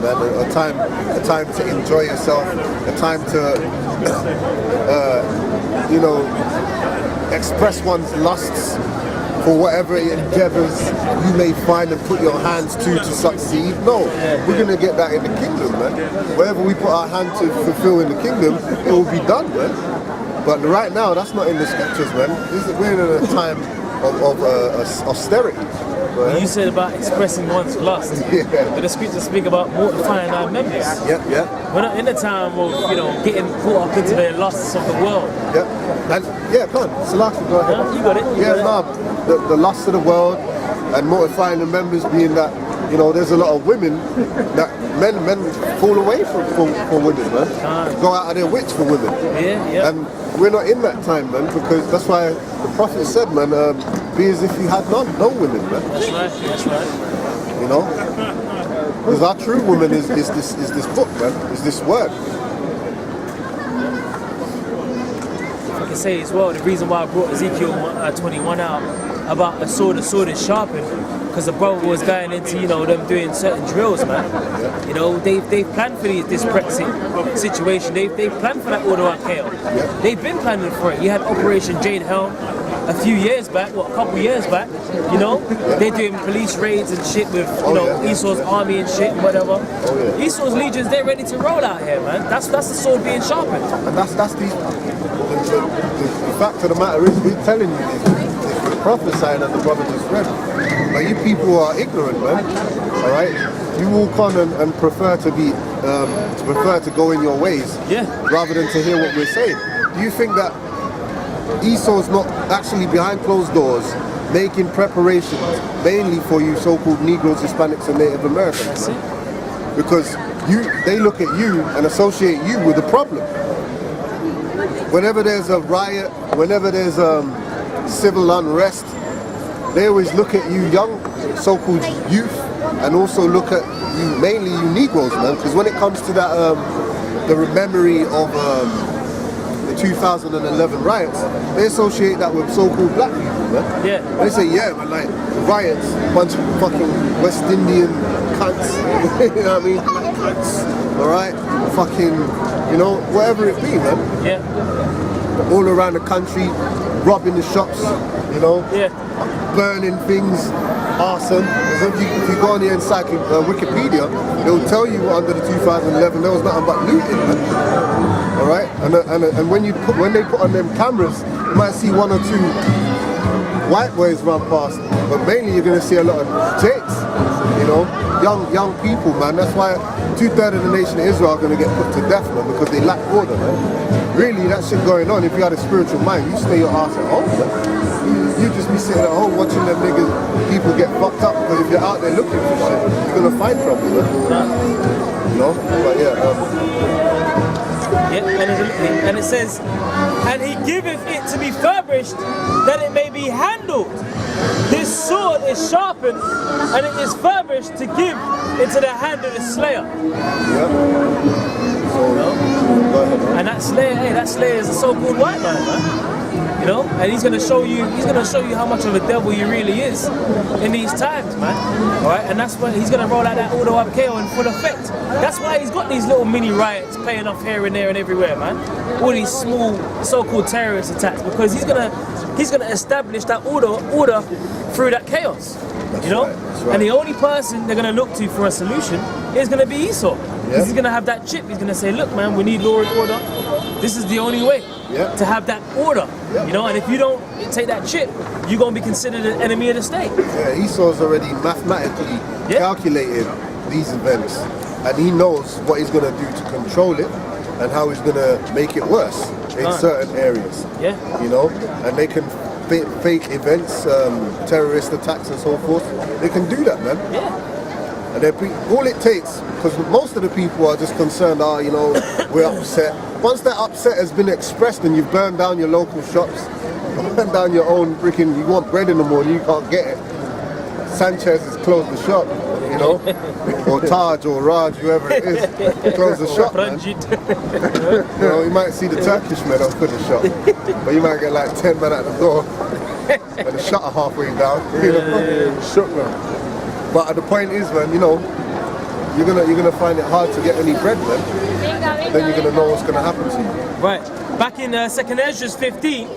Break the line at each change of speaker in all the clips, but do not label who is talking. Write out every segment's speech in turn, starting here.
man. A time to enjoy yourself, a time to, express one's lusts for whatever endeavors you may find and put your hands to succeed. No, we're going to get that in the kingdom, man. Whatever we put our hand to fulfill in the kingdom, it will be done, man. But right now, that's not in the scriptures, man. We're in a time of austerity.
You said about expressing one's lust. But the scriptures speak about mortifying our members.
Yeah.
We're not in the time of, getting caught up into the lusts of the world.
And come on, Salaki, go ahead.
You got it.
The lust of the world and mortifying the members being that, there's a lot of women that men fall away from women, man. Go out of their wits for women.
Yeah.
And we're not in that time, man, because that's why the prophet said, man, be as if you had no women, man.
That's right.
Because our true woman is this book, man, is this word.
I can say as well, the reason why I brought Ezekiel 21 out about the sword is sharpened, because the brother was going into, them doing certain drills, man. They've planned for this Brexit situation. They've planned for that order of chaos. They've been planning for it. You had Operation Jade Helm a few years back, a couple years back, they're doing police raids and shit with, Esau's army and shit and whatever. Esau's legions, they're ready to roll out here, man. That's the sword being sharpened.
And that's the fact of the matter is, we're telling you this, prophesying that the brother just read. But you people are ignorant, man. All right, you walk on and prefer to go in your ways, rather than to hear what we're saying. Do you think that Esau's not actually behind closed doors making preparations mainly for you so-called Negroes, Hispanics, and Native Americans? Because they look at you and associate you with the problem. Whenever there's a riot, whenever there's civil unrest, they always look at you young so-called youth, and also look at you, mainly you Negroes, man. Because when it comes to that, the memory of the 2011 riots, they associate that with so-called black people, man. They say, man, like riots, bunch of fucking West Indian cunts, you know what I mean? Cunts, all right, fucking, whatever it be, man. All around the country, robbing the shops, burning things, arson. If you go on the Wikipedia, they'll tell you under the 2011 there was nothing but looting, man. All right, and when they put on them cameras, you might see one or two white boys run past, but mainly you're gonna see a lot of jakes, young people, man. That's why 2/3 of the nation of Israel are gonna get put to death, man, because they lack order, man. Really, that shit going on. If you had a spiritual mind, you stay your ass at home, man. You just be sitting at home watching them people get fucked up, because if you're out there looking for shit, you're gonna find trouble, man.
And it says, and he giveth it to be furbished, that it may be handled. This sword is sharpened, and it is furbished to give into the hand of the slayer. And that slayer is a so-called white man, man. And he's gonna show you how much of a devil he really is in these times, man. Alright, and that's why he's gonna roll out that order of chaos in full effect. That's why he's got these little mini riots paying off here and there and everywhere, man. All these small so-called terrorist attacks, because he's gonna establish that order through that chaos. That's right. And the only person they're gonna look to for a solution is gonna be Esau. Because he's gonna have that chip. He's gonna say, look, man, we need law and order. This is the only way to have that order. And if you don't take that chip, you're gonna be considered an enemy of the state.
Esau's already mathematically calculated these events, and he knows what he's gonna do to control it and how he's gonna make it worse in certain areas. And they can fake events, terrorist attacks and so forth. They can do that, man. And all it takes, because most of the people are just concerned, we're upset. Once that upset has been expressed and you've burned down your local shops, burned down your own freaking, you want bread in the morning, you can't get it. Sanchez has closed the shop, or Taj or Raj, whoever it is, close the shop, man. You might see the Turkish men up for the shop, but you might get like 10 men at the door, and the shutter halfway down, shook, man. But the point is, man, you're gonna find it hard to get any bread, man. Then you're gonna know what's gonna happen to you.
Right. Back in 2nd Ezra 15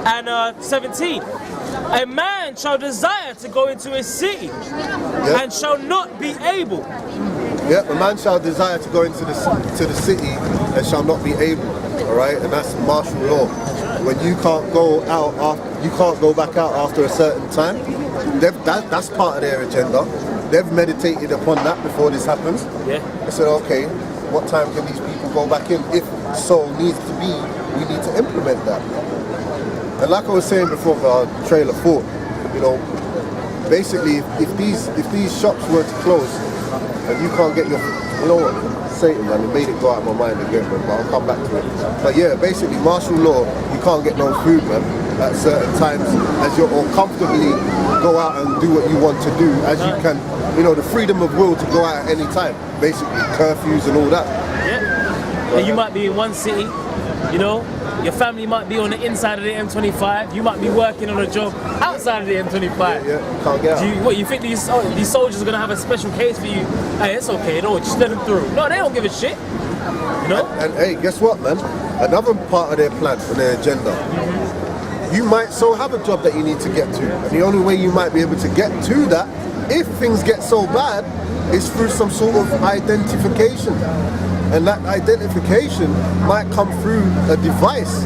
and 17, a man shall desire to go into a city and shall not be able.
Yeah, a man shall desire to go into the city and shall not be able. All right, and that's martial law. When you can't go out after, you can't go back out after a certain time. That's part of their agenda. They've meditated upon that before this happens.
Yeah.
They said, okay, what time can these people go back in? If so needs to be, we need to implement that. And like I was saying before for our trailer thought, you know, basically if these shops were to close and you can't get your, you know what, Satan, man, it made it go out of my mind again, man, but I'll come back to it. But yeah, basically martial law, you can't get no food, man, at certain times as you're or comfortably go out and do what you want to do as you can, you know, the freedom of will to go out at any time, basically curfews and all that.
Yeah. And you might be in one city, you know, your family might be on the inside of the M25, you might be working on a job outside of the M25.
Yeah, can't get out.
You think these soldiers are going to have a special case for you? Hey, it's okay, no, just let them through. No, they don't give a shit. You know?
And hey, guess what, man? Another part of their plan and their agenda. You might so have a job that you need to get to. And the only way you might be able to get to that, if things get so bad, is through some sort of identification. And that identification might come through a device,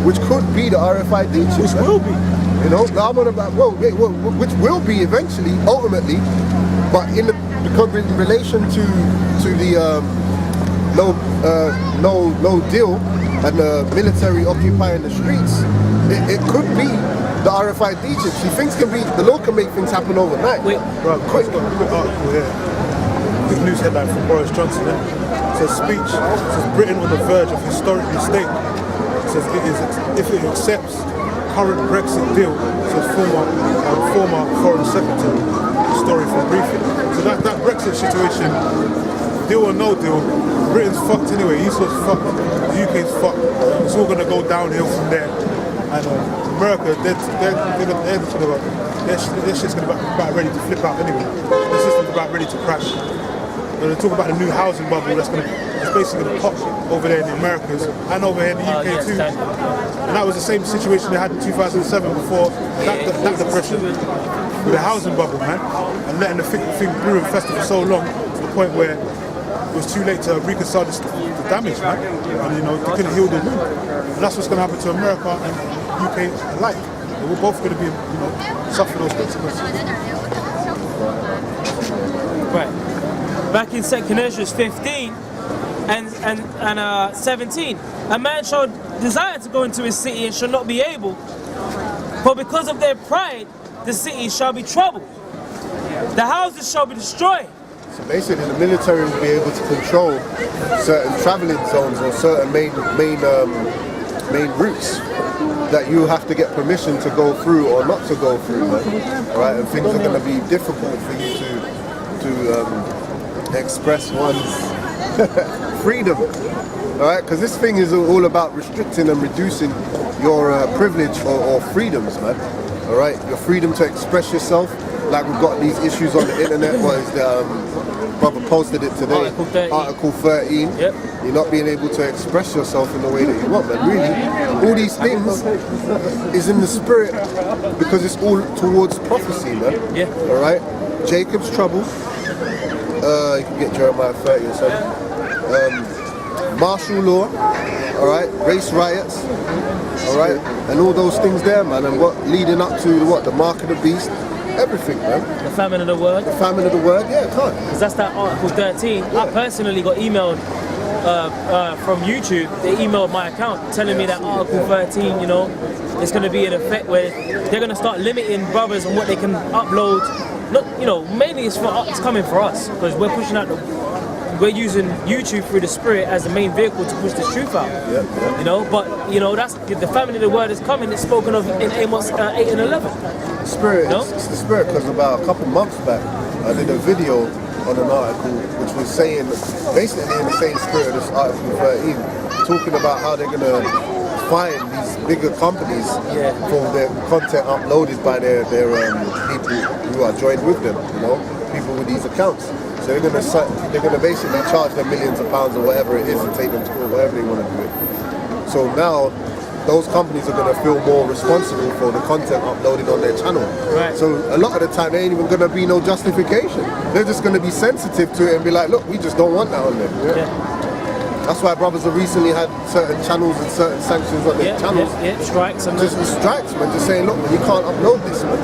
which could be the RFID chip.
Which will be.
You know, I'm on about, which will be eventually, ultimately, but because in relation to the no deal and the military occupying the streets, it could be the RFID chip. See, things can be, the law can make things happen overnight.
Wait,
right, quick article here. Big news headline from Boris Johnson. It says speech. It says Britain on the verge of historic mistake. It says if it accepts current Brexit deal, says former Foreign Secretary. Story from briefing. So that Brexit situation, deal or no deal, Britain's fucked anyway. ESA's fucked. The UK's fucked. It's all gonna go downhill from there. And America, their shit's gonna be about ready to flip out anyway. The system's about ready to crash. They talk about the new housing bubble it's basically going to pop over there in the Americas and over here in the UK too. And that was the same situation they had in 2007 before that depression with the housing bubble, man, and letting the thing brew and fester for so long to the point where it was too late to reconcile the damage, man. And you know, they couldn't heal the wound. And that's what's going to happen to America and UK alike. And we're both going to be, you know, suffer those consequences.
Right. Back in 2nd Ezra 15 and 17, a man shall desire to go into his city and shall not be able, but because of their pride, the city shall be troubled. The houses shall be destroyed.
So basically, the military will be able to control certain traveling zones or certain main routes that you have to get permission to go through or not to go through, man. Right, and things are going to be difficult for you to express one's freedom. All right, because this thing is all about restricting and reducing your privilege or freedoms, man. All right, your freedom to express yourself. Like we've got these issues on the internet. What is the brother posted it today? Article 13.
Yep.
You're not being able to express yourself in the way that you want, man. Really, all these things is in the spirit because it's all towards prophecy, man.
Yeah.
All right, Jacob's trouble. You can get Jeremiah 30 or something. Martial law, all right, race riots, all right, and all those things there, man, and what leading up to what the mark of the beast, everything, man.
The famine of the word.
The famine of the word, yeah, can't.
Because that's that Article 13. Yeah. I personally got emailed from YouTube. They emailed my account telling me that Article 13, you know, it's going to be in effect where they're going to start limiting brothers on what they can upload. Not, you know, mainly it's coming for us because we're pushing out we're using YouTube through the Spirit as the main vehicle to push this truth out.
Yeah.
You know, but you know that's the family of the word is coming. It's spoken of in Amos 8 and 11.
Spirit,
no?
It's the Spirit because about a couple months back I did a video on an article which was saying basically in the same spirit of this Article 13, talking about how they're gonna fine these bigger companies for their content uploaded by their people who are joined with them, you know, people with these accounts. So they're gonna basically charge them millions of pounds or whatever it is and take them to court, whatever they want to do it. So now those companies are going to feel more responsible for the content uploaded on their channel.
Right.
So a lot of the time there ain't even going to be no justification. They're just going to be sensitive to it and be like, look, we just don't want that on there.
Yeah.
That's why brothers have recently had certain channels and certain sanctions on their channels.
Strikes and
just strikes, man. Just saying, look, man, you can't upload this, man.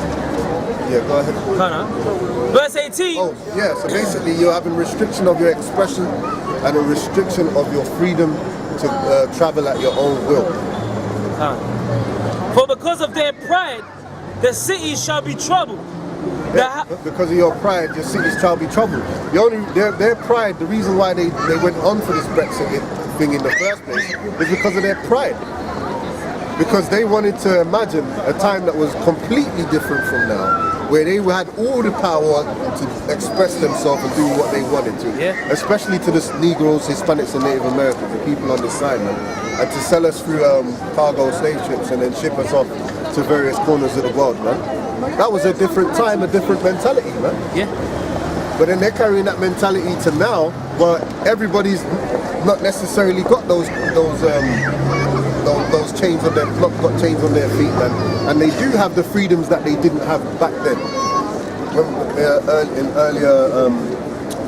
Yeah, go ahead.
Verse 18.
Oh, yeah. So basically, you're having restriction of your expression and a restriction of your freedom to travel at your own will.
For because of their pride, the city shall be troubled.
Yeah, because of your pride, your cities shall be troubled. Their pride, the reason why they went on for this Brexit thing in the first place is because of their pride. Because they wanted to imagine a time that was completely different from now, where they had all the power to express themselves and do what they wanted to.
Yeah.
Especially to the Negroes, Hispanics and Native Americans, the people on this side, man. And to sell us through cargo slave ships and then ship us off to various corners of the world, man. That was a different time, a different mentality, man.
Yeah.
But then they're carrying that mentality to now, but everybody's not necessarily got those chains on their got chains on their feet, man. And they do have the freedoms that they didn't have back then. In earlier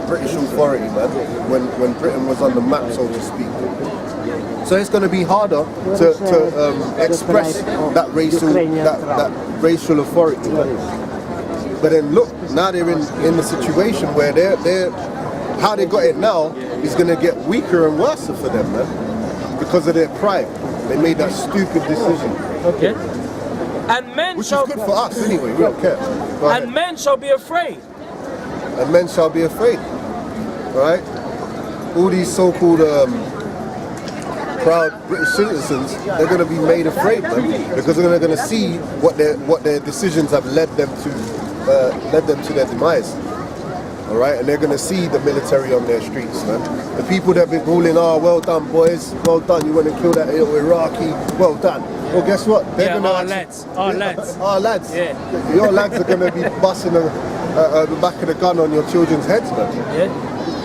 British authority, man, when Britain was on the map, so to speak. So it's going to be harder to express that racial authority. But then look, now they're in the situation where they're how they got it now is going to get weaker and worse for them, man, because of their pride. They made that stupid decision.
Okay. And men
which is good for us anyway. We don't care.
And men shall be afraid.
And men shall be afraid. Right? All these so-called proud British citizens, they're going to be made afraid, man, because they're going to see what their decisions have led them to their demise. All right, and they're going to see the military on their streets, man. The people that have been ruling, well done, boys, well done. You went and killed that little Iraqi, well done. Well, guess what? They're going to
our lads.
Our lads.
Yeah.
Your lads are going to be busting the back of the gun on your children's heads, man.
Yeah.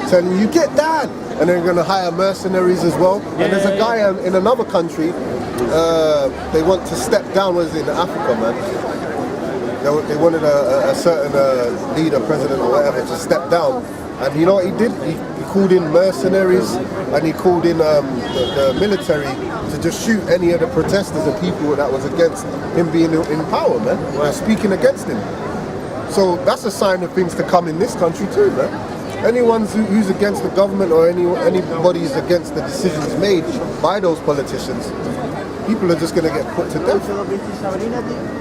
Telling you, get down. And they're going to hire mercenaries as well.
Yeah,
and there's a guy in another country, they want to step down, was in Africa, man. They wanted a certain leader, president or whatever, to step down. And you know what he did? He called in mercenaries and he called in the military to just shoot any of the protesters and people that was against him being in power, man. Right. Speaking against him. So that's a sign of things to come in this country too, man. Anyone who's against the government or anybody who's against the decisions made by those politicians, people are just going to get put to death.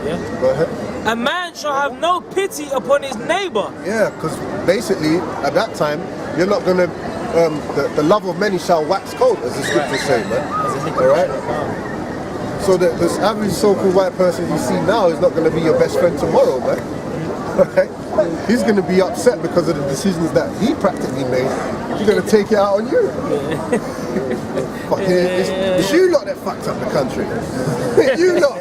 Yeah.
Go ahead.
A man shall have no pity upon his neighbor.
Yeah, because basically at that time you're not going to. The love of many shall wax cold, as the scriptures say, man. All right. So this average so-called white person you see now is not going to be your best friend tomorrow, man. Right? He's going to be upset because of the decisions that he practically made. He's going to take it out on you. Fucking, it's you lot that fucked up the country. You lot.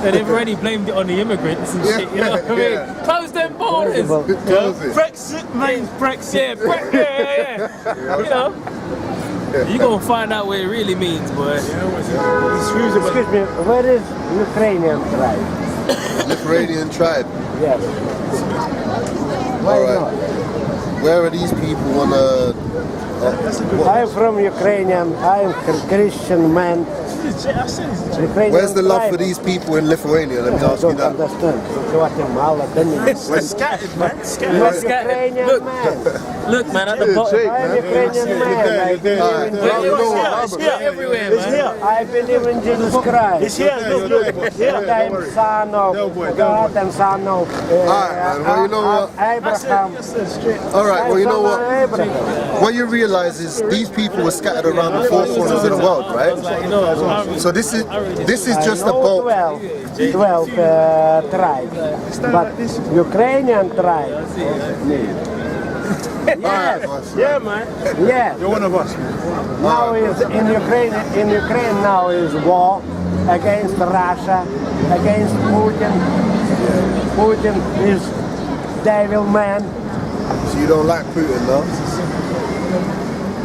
And they've already blamed it on the immigrants and shit, you know what I mean? Close them borders. Brexit means Brexit. Yeah. You know? You're going to find out what it really means, boy.
Excuse me, where is Ukrainian tribe?
Lithuanian tribe.
Yes.
All right. Where are these people on
I'm from Ukrainian. I'm Christian man.
Where's the love for these people in Lithuania? Let me ask you that.
I don't understand. Guatemala,
We're scattered, man. Scattered. Look, man, at the bottom.
I'm Ukrainian man.
It's here everywhere, man.
I believe in Jesus Christ.
It's here, look.
I'm son of God and son of
well, you know what?
Abraham.
All right, well, you know what? What you realize is these people were scattered around the four corners of the world, right? So this is just about
12 tribes, but Ukrainian tribe. Yes.
Yeah, man.
Yes.
You're one of us.
Now is in Ukraine. In Ukraine now is war against Russia, against Putin. Putin is devil man.
So you don't like Putin, no?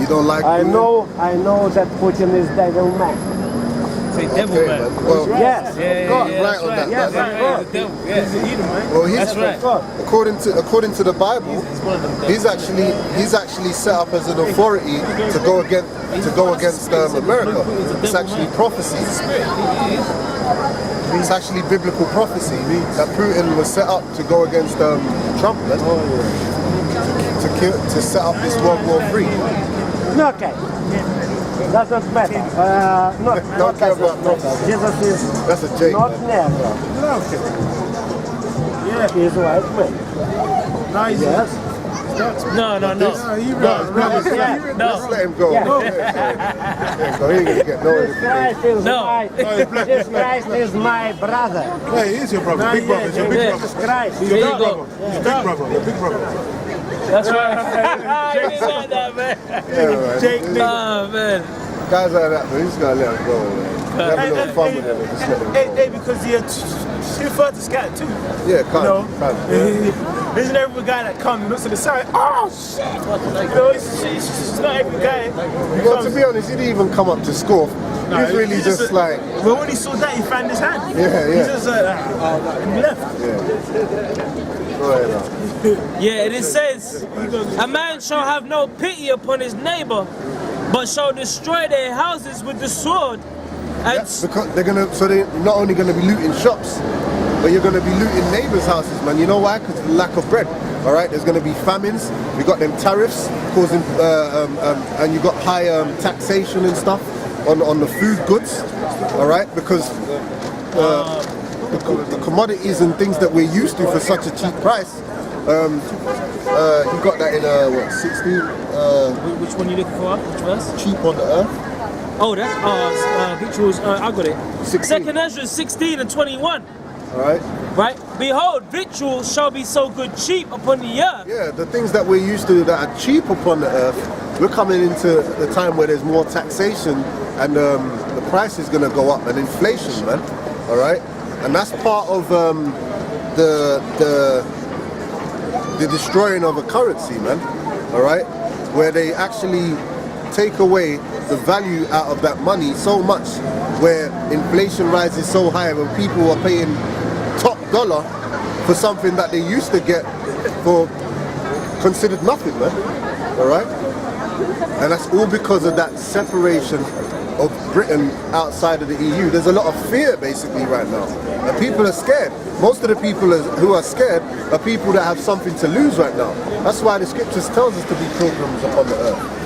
You don't like Putin?
I know that Putin is devil man.
Say devil
Okay,
man.
man. Well,
Yes.
Yeah,
right on that,
Yes,
man.
of
He's the devil. Yeah.
He's the Edom, man.
Well,
That's right.
according to the Bible,
He's one of them devils.
he's actually set up as an authority to go against America. It's actually prophecy. It's actually biblical prophecy that Putin was set up to go against Trump, man. To set up this World War III.
Okay. Doesn't matter.
Don't care about
matter. Jesus is
That's a Jake,
not
man.
never.
Okay.
He is white man.
Now he's
Yes.
No.
he
Let's let him go.
Yeah.
No.
Let him go. He ain't gonna get no
Jesus Christ is
No.
Jesus Christ is my brother.
Hey, he is your brother. Big brother. He's your big
Yeah.
brother.
Jesus Christ.
He's your
There
big
you go.
brother. He's your big brother. Your big brother.
That's right. You didn't like that, man.
Jake,
Oh, man.
Guys like that, man, you just gotta let him go, man. Have a little fun with him and just let him go.
Hey, because he referred to Scat too.
Yeah,
You know,
can't.
isn't every guy that comes looks at the side? Oh shit! You know, it's not every guy.
Well, to be honest, he didn't even come up to score. He was really just like,
Well, when he saw that, he found his hand.
Yeah.
He just and he left.
go ahead now.
Yeah, it says, a man shall have no pity upon his neighbor, but shall destroy their houses with the sword. And
Because they're not only gonna be looting shops, but you're gonna be looting neighbors' houses, man. You know why? Because of the lack of bread. All right, there's gonna be famines. We got them tariffs causing, and you got high taxation and stuff on the food goods. All right, because the commodities and things that we're used to for such a cheap price. You got that in what 16?
which one you looking for? Which verse?
Cheap on the earth.
Oh, that's victuals. I got it.
16.
Second Ezra 16 and 21.
All right.
Right? Behold, victuals shall be so good cheap upon the earth.
Yeah, the things that we're used to that are cheap upon the earth, we're coming into the time where there's more taxation and the price is going to go up and inflation, man. All right, and that's part of the destroying of a currency, man. All right, where they actually take away the value out of that money so much, where inflation rises so high when people are paying top dollar for something that they used to get for considered nothing, man. All right, and that's all because of that separation of Britain outside of the EU. There's a lot of fear basically right now, and people are scared. Most of the people who are scared are people that have something to lose right now. That's why the scriptures tells us to be pilgrims upon the earth.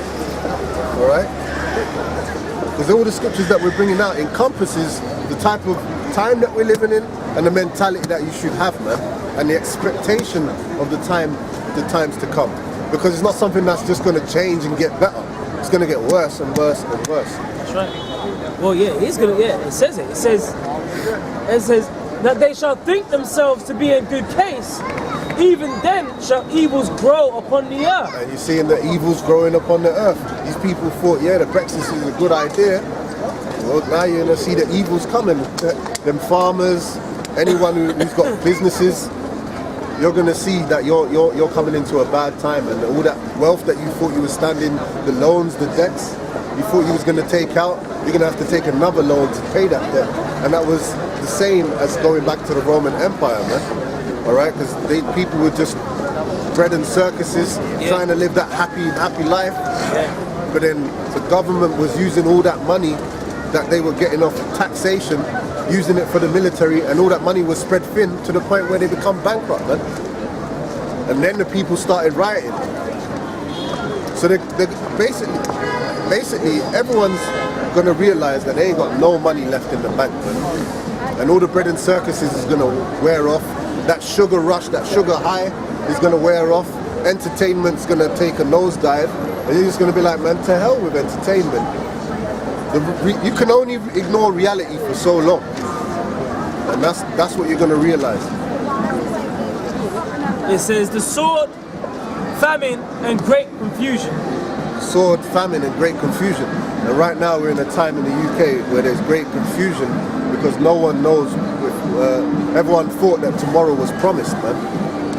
All right, because all the scriptures that we're bringing out encompasses the type of time that we're living in and the mentality that you should have, man, and the expectation of the times to come. Because it's not something that's just going to change and get better. It's going to get worse and worse and worse.
That's right. Well, yeah, it's gonna. Yeah, it says it. It says that they shall think themselves to be in good case. Even then shall evils grow upon the earth.
And you're seeing the evils growing upon the earth. These people thought, yeah, the Brexit is a good idea. Well, now you're going to see the evils coming. Them farmers, anyone who's got businesses, you're going to see that you're coming into a bad time, and all that wealth that you thought you were standing, the loans, the debts, you thought you was going to take out, you're going to have to take another loan to pay that debt. And that was the same as going back to the Roman Empire, man. All right, because people were just bred in circuses, trying to live that happy life.
Yeah.
But then the government was using all that money that they were getting off taxation, using it for the military, and all that money was spread thin to the point where they become bankrupt, man. And then the people started rioting. So they basically everyone's gonna realize that they ain't got no money left in the bank, man. And all the bread and circuses is gonna wear off. That sugar rush, that sugar high is gonna wear off. Entertainment's gonna take a nosedive, and you're just gonna be like, man, to hell with entertainment. You can only ignore reality for so long, and that's what you're gonna realize.
It says the sword, famine, and great confusion.
Sword, famine, and great confusion. And right now we're in a time in the UK where there's great confusion because no one knows. Everyone thought that tomorrow was promised, man,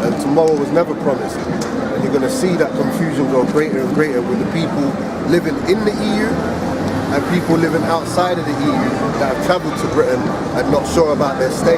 and tomorrow was never promised. And and you're going to see that confusion grow greater and greater with the people living in the EU and people living outside of the EU that have travelled to Britain and not sure about their stay.